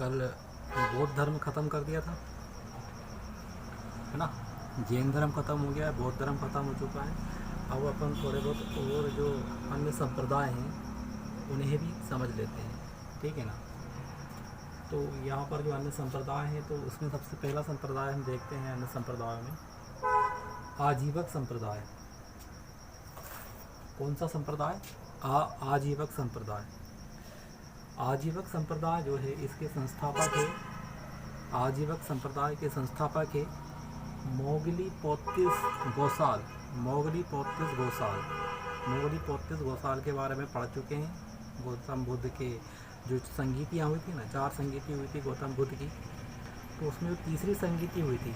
कल बौद्ध धर्म ख़त्म कर दिया था, है ना। जैन धर्म ख़त्म हो गया है, बौद्ध धर्म ख़त्म हो चुका है। अब अपन थोड़े बहुत और जो अन्य संप्रदाय हैं उन्हें भी समझ लेते हैं, ठीक है ना। तो यहाँ पर जो अन्य संप्रदाय हैं, तो उसमें सबसे पहला संप्रदाय हम देखते हैं अन्य संप्रदायों में आजीवक संप्रदाय। कौन सा संप्रदाय? आजीवक संप्रदाय। आजीवक संप्रदाय जो है इसके संस्थापक है, आजीवक संप्रदाय के संस्थापक है मोगली पोत्तिस गोसाल। मोगली पोत्तिस गोसाल, मोगली पोत्तिस गोसाल के बारे में पढ़ चुके हैं। गौतम बुद्ध के जो संगीतियाँ हुई थी ना, 4 संगीति हुई थी गौतम बुद्ध की, तो उसमें जो तीसरी संगीति हुई थी,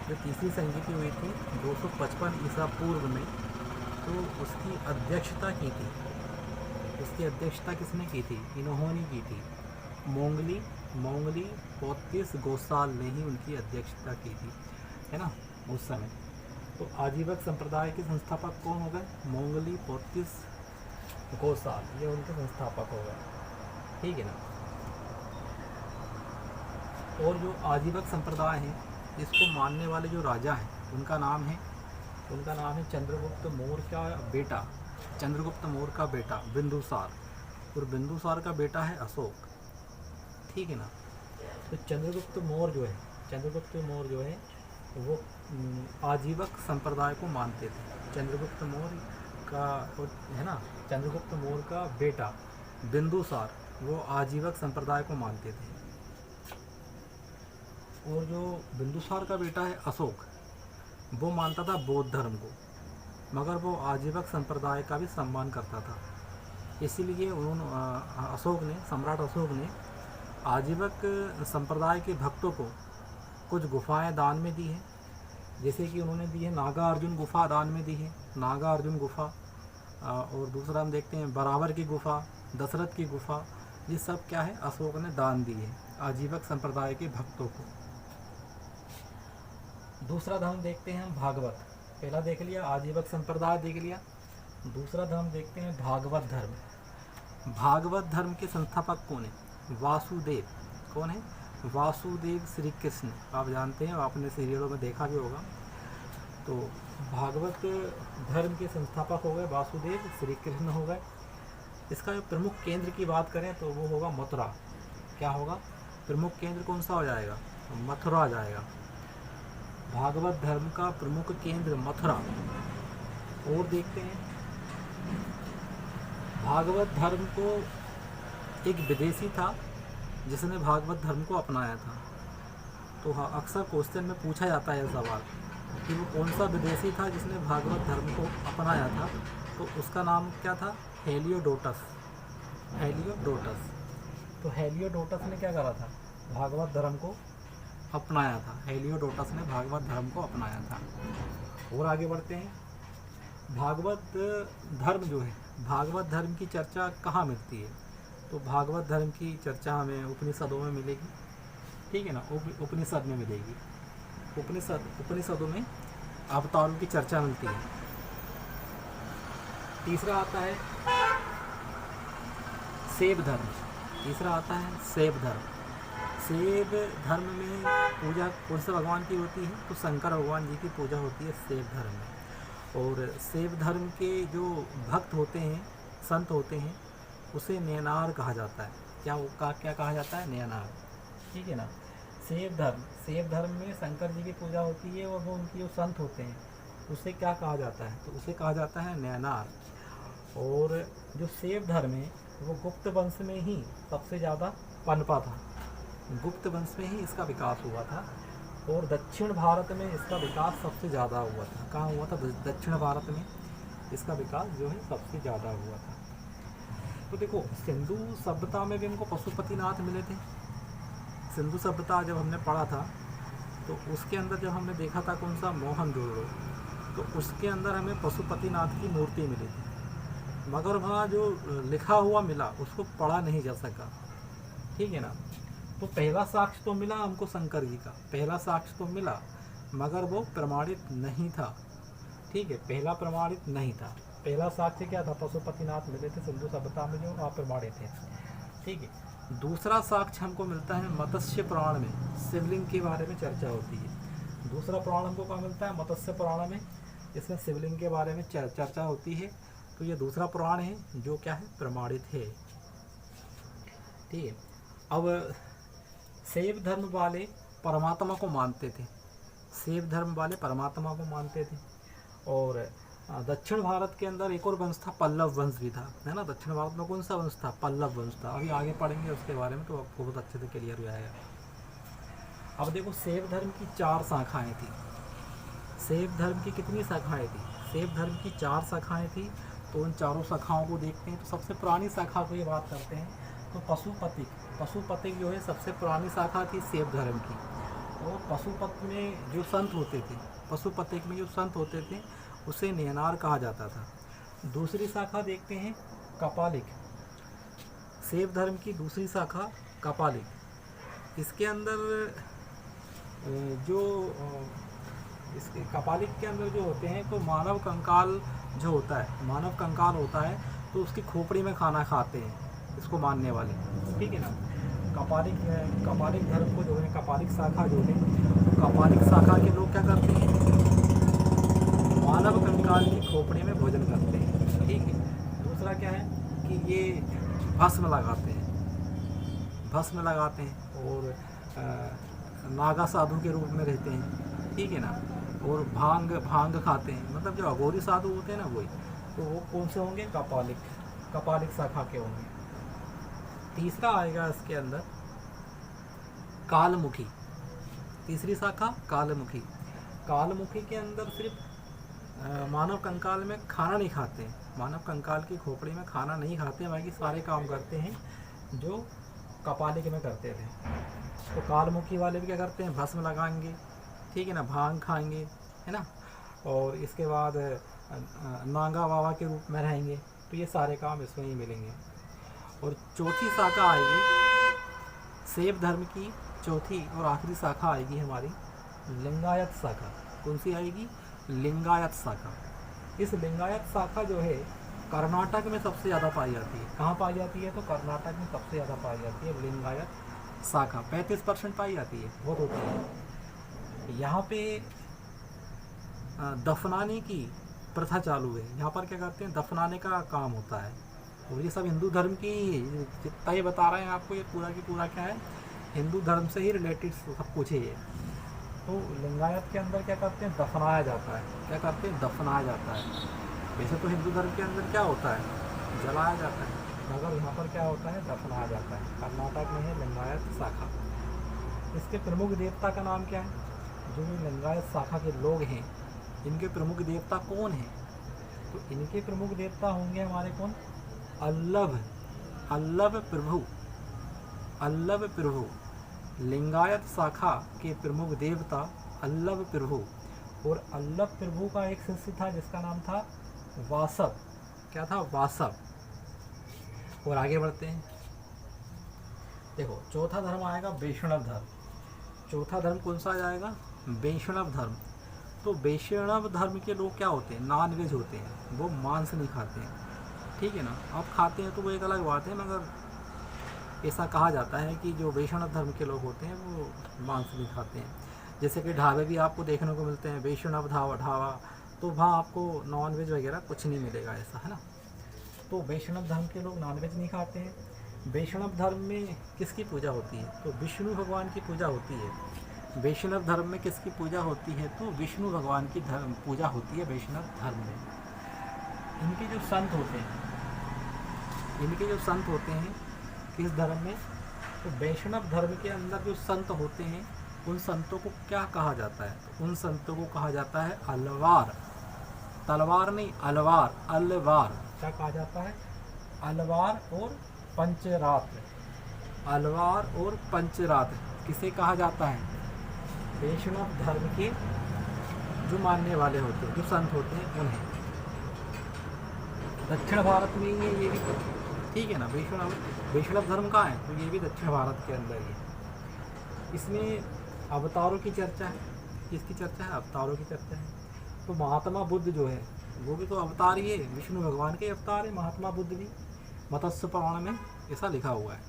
जो तीसरी संगीति हुई थी 255 ईसा पूर्व में, तो उसकी अध्यक्षता की थी। उसकी अध्यक्षता किसने की थी? इन्होंने की थी। मोंगली पोत्तिस गोसाल ने ही उनकी अध्यक्षता की थी, है ना, उस समय। तो आजीवक संप्रदाय के संस्थापक कौन हो गए? मोंगली पोत्तिस गोसाल, ये उनके संस्थापक हो गए, ठीक है ना। और जो आजीवक संप्रदाय है, इसको मानने वाले जो राजा हैं उनका नाम है चंद्रगुप्त मौर्य का बेटा, चंद्रगुप्त मौर्य का बेटा बिंदुसार, और बिंदुसार का बेटा है अशोक, ठीक है ना। तो चंद्रगुप्त मौर्य जो है वो आजीवक संप्रदाय को मानते थे। चंद्रगुप्त मौर्य का, है ना, चंद्रगुप्त मौर्य का बेटा बिंदुसार वो आजीवक संप्रदाय को मानते थे। और जो बिंदुसार का बेटा है अशोक, वो मानता था बौद्ध धर्म को, मगर वो आजीवक संप्रदाय का भी सम्मान करता था। इसीलिए उन्होंने सम्राट अशोक ने आजीवक संप्रदाय के भक्तों को कुछ गुफाएं दान में दी हैं। जैसे कि उन्होंने दी है नागार्जुन गुफा, दान में दी है नागार्जुन गुफा, और दूसरा हम देखते हैं बराबर की गुफा, दशरथ की गुफा, ये सब क्या है? अशोक ने दान दी है आजीवक संप्रदाय के भक्तों को। दूसरा धर्म देखते हैं हम भागवत। पहला देख लिया आजीवक संप्रदाय देख लिया, दूसरा धर्म देखते हैं भागवत धर्म। भागवत धर्म के संस्थापक कौन है? वासुदेव। कौन है? वासुदेव श्री कृष्ण। आप जानते हैं, आपने सीरियलों में देखा भी होगा। तो भागवत धर्म के संस्थापक हो गए वासुदेव श्री कृष्ण हो गए। इसका जो प्रमुख केंद्र की बात करें तो वो होगा मथुरा। क्या होगा? प्रमुख केंद्र कौन सा हो जाएगा? मथुरा जाएगा। भागवत धर्म का प्रमुख केंद्र मथुरा। और देखते हैं भागवत धर्म को एक विदेशी था जिसने भागवत धर्म को अपनाया था। तो हाँ, अक्सर क्वेश्चन में पूछा जाता है सवाल कि वो कौन सा विदेशी था जिसने भागवत धर्म को अपनाया था। तो उसका नाम क्या था? हेलियोडोटस। हेलियोडोटस। तो हेलियोडोटस ने क्या करा था? भागवत धर्म को अपनाया था। हेलियोडोटस ने भागवत धर्म को अपनाया था। और आगे बढ़ते हैं। भागवत धर्म जो है, भागवत धर्म की चर्चा कहाँ मिलती है? तो भागवत धर्म की चर्चा हमें उपनिषदों में मिलेगी, ठीक है ना। उपनिषद में मिलेगी। उपनिषदों में अवतारों की चर्चा मिलती है। तीसरा आता है शैव धर्म। तीसरा आता है शैव धर्म। शैव धर्म में पूजा कौन से भगवान की होती है? तो शंकर भगवान जी की पूजा होती है शैव धर्म में। और शैव धर्म के जो भक्त होते हैं, संत होते हैं, उसे नयनार कहा जाता है। क्या कहा जाता है? नयनार, ठीक है ना। शैव धर्म में शंकर जी की पूजा होती है, और वो उनके जो संत होते हैं उसे क्या कहा जाता है? तो उसे कहा जाता है नयनार। और जो शैव धर्म है वो गुप्त वंश में ही सबसे ज़्यादा पनपा था। गुप्त वंश में ही इसका विकास हुआ था, और दक्षिण भारत में इसका विकास सबसे ज़्यादा हुआ था। कहाँ हुआ था? दक्षिण भारत में इसका विकास जो है सबसे ज़्यादा हुआ था। तो देखो, सिंधु सभ्यता में भी हमको पशुपतिनाथ मिले थे। सिंधु सभ्यता जब हमने पढ़ा था तो उसके अंदर जब हमने देखा था कौन सा? मोहनजोदड़ो, तो उसके अंदर हमें पशुपतिनाथ की मूर्ति मिली थी, मगर वहाँ जो लिखा हुआ मिला उसको पढ़ा नहीं जा सका, ठीक है ना। तो पहला साक्ष्य तो मिला हमको शंकर जी का, पहला साक्ष्य तो मिला, मगर वो प्रमाणित नहीं था, ठीक है। पहला प्रमाणित नहीं था। पहला साक्ष्य क्या था? पशुपतिनाथ मिले थे सिंधु सभ्यता में, जो अप्रमाणित थे, ठीक है। दूसरा साक्ष्य हमको मिलता है मत्स्य पुराण में, शिवलिंग के बारे में चर्चा होती है। दूसरा पुराण हमको कहाँ मिलता है? मत्स्य पुराण में, इसमें शिवलिंग के बारे में चर्चा होती है। तो ये दूसरा पुराण है जो क्या है? प्रमाणित है। ठीक है। अब शैव धर्म वाले परमात्मा को मानते थे, शैव धर्म वाले परमात्मा को मानते थे। और दक्षिण भारत के अंदर एक और वंश था, पल्लव वंश भी था, है ना। दक्षिण भारत में कौन सा वंश था? पल्लव वंश था। अभी आगे पढ़ेंगे उसके बारे में तो आपको बहुत अच्छे से क्लियर हो जाएगा। अब देखो, शैव धर्म की 4 शाखाएं थी। शैव धर्म की कितनी शाखाएं थी? शैव धर्म की 4 शाखाएं थी। तो उन चारों शाखाओं को देखते हैं। तो सबसे पुरानी शाखा को ये बात करते हैं तो पशुपतिक जो है सबसे पुरानी शाखा थी शैव धर्म की। और पशुपत में जो संत होते थे, पशुपतिक में जो संत होते थे उसे नयनार कहा जाता था। दूसरी शाखा देखते हैं कपालिक, शैव धर्म की दूसरी शाखा कपालिक। इसके अंदर जो इसके कपालिक के अंदर जो होते हैं तो मानव कंकाल जो होता है, मानव कंकाल होता है तो उसकी खोपड़ी में खाना खाते हैं इसको मानने वाले, ठीक है ना। कपालिक धर्म को जो है, कपालिक शाखा जो है, कपालिक शाखा के लोग क्या करते हैं? मानव कंकाल की खोपड़ी में भोजन करते हैं, ठीक है। दूसरा क्या है कि ये भस्म लगाते हैं और नागा साधु के रूप में रहते हैं, ठीक है ना। और भांग खाते हैं, मतलब जो अघोरी साधु होते हैं ना वही। तो वो कौन से होंगे? कपालिक शाखा के होंगे। तीसरा आएगा इसके अंदर कालमुखी, तीसरी शाखा कालमुखी। कालमुखी के अंदर सिर्फ मानव कंकाल में खाना नहीं खाते हैं, मानव कंकाल की खोपड़ी में खाना नहीं खाते हैं, बाकी सारे काम करते हैं जो कपालिक में करते थे। तो कालमुखी वाले भी क्या करते हैं? भस्म लगाएंगे, ठीक है ना, भांग खाएंगे, है ना। और इसके बाद नागा बाबा के रूप में रहेंगे। तो ये सारे काम इसमें ही मिलेंगे। और चौथी शाखा आएगी शैव धर्म की, चौथी और आखिरी शाखा आएगी हमारी लिंगायत शाखा। कौन सी आएगी? लिंगायत शाखा। इस लिंगायत शाखा जो है कर्नाटक में सबसे ज़्यादा पाई जाती है। कहाँ पाई जाती है? तो कर्नाटक में सबसे ज़्यादा पाई जाती है लिंगायत शाखा। 35% पाई जाती है, बहुत होती है। यहाँ पे दफनाने की प्रथा चालू है। यहाँ पर क्या करते हैं? दफनाने का काम होता है। और ये सब हिंदू धर्म की, जितना ये बता रहे हैं आपको, ये पूरा की पूरा क्या है? हिंदू धर्म से ही रिलेटेड सब कुछ है ये। तो लिंगायत के अंदर क्या करते हैं? दफनाया जाता है। क्या करते हैं? दफनाया जाता है। वैसे तो हिंदू धर्म के अंदर क्या होता है? जलाया जाता है, मगर यहाँ पर क्या होता है? दफनाया जाता है। कर्नाटक में है लिंगायत शाखा। इसके प्रमुख देवता का नाम क्या है? जो ये लिंगायत शाखा के लोग हैं, इनके प्रमुख देवता कौन हैं? तो इनके प्रमुख देवता होंगे हमारे कौन? अल्लभ प्रभु। लिंगायत शाखा के प्रमुख देवता अल्लभ प्रभु। और अल्लभ प्रभु का एक शिष्य था जिसका नाम था वासव। क्या था? वासव। और आगे बढ़ते हैं। देखो, चौथा धर्म आएगा वैष्णव धर्म। चौथा धर्म कौन सा आ जाएगा? वैष्णव धर्म। तो वैष्णव धर्म के लोग क्या होते हैं? नॉन वेज होते हैं, वो मांस नहीं खाते हैं, ठीक है ना। अब खाते हैं तो वो एक अलग बात है, मगर ऐसा कहा जाता है कि जो वैष्णव धर्म के लोग होते हैं वो मांस नहीं खाते हैं। जैसे कि ढाबे भी आपको देखने को मिलते हैं, वैष्णव ढाबा, तो वहाँ आपको नॉन वेज वगैरह कुछ नहीं मिलेगा, ऐसा है ना। तो वैष्णव धर्म के लोग नॉन वेज नहीं खाते हैं। वैष्णव धर्म में किसकी पूजा होती है? तो विष्णु भगवान की पूजा होती है। वैष्णव धर्म में किसकी पूजा होती है? तो विष्णु भगवान की पूजा होती है वैष्णव धर्म में। इनके जो संत होते हैं किस धर्म में? तो वैष्णव धर्म के अंदर जो संत होते हैं उन संतों को क्या कहा जाता है? तो उन संतों को कहा जाता है अलवार। तलवार नहीं, अलवार। क्या कहा जाता है? अलवार और पंचरात्र। अलवार और पंचरात्र किसे कहा जाता है? वैष्णव धर्म के जो मानने वाले होते हैं, जो संत होते हैं, उन्हें। दक्षिण भारत में ये भी, ठीक है ना। वैष्णव धर्म कहाँ है? तो ये भी दक्षिण भारत के अंदर ही है। इसमें अवतारों की चर्चा है। किसकी चर्चा है? अवतारों की चर्चा है। तो महात्मा बुद्ध जो है वो भी तो अवतार ही है, विष्णु भगवान के अवतार है महात्मा बुद्ध भी। मत्स्य पुराण में ऐसा लिखा हुआ है।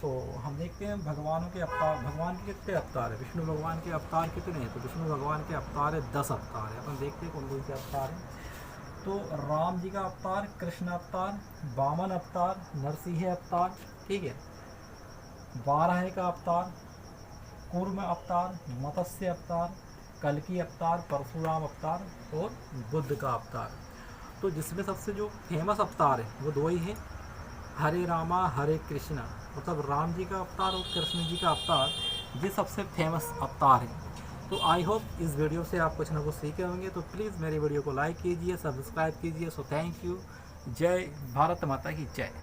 तो हम देखते हैं भगवानों के अवतार, भगवान के कितने अवतार है, विष्णु भगवान के अवतार कितने हैं, तो विष्णु भगवान के अवतार है 10 अवतार है। अपन देखते हैं कौन कौन से अवतार हैं। तो राम जी का अवतार, कृष्ण अवतार, वामन अवतार, नरसिंह अवतार, ठीक है, वाराह का अवतार, कूर्म अवतार, मत्स्य अवतार, कल्कि अवतार, परशुराम अवतार और बुद्ध का अवतार। तो जिसमें सबसे जो फेमस अवतार है वो 2 ही हैं, हरे रामा हरे कृष्णा, मतलब राम जी का अवतार और कृष्ण जी का अवतार, ये सबसे फेमस अवतार हैं। तो आई होप इस वीडियो से आप कुछ ना कुछ सीखे होंगे। तो प्लीज़ मेरी वीडियो को लाइक कीजिए, सब्सक्राइब कीजिए। So thank you. जय भारत माता की जय।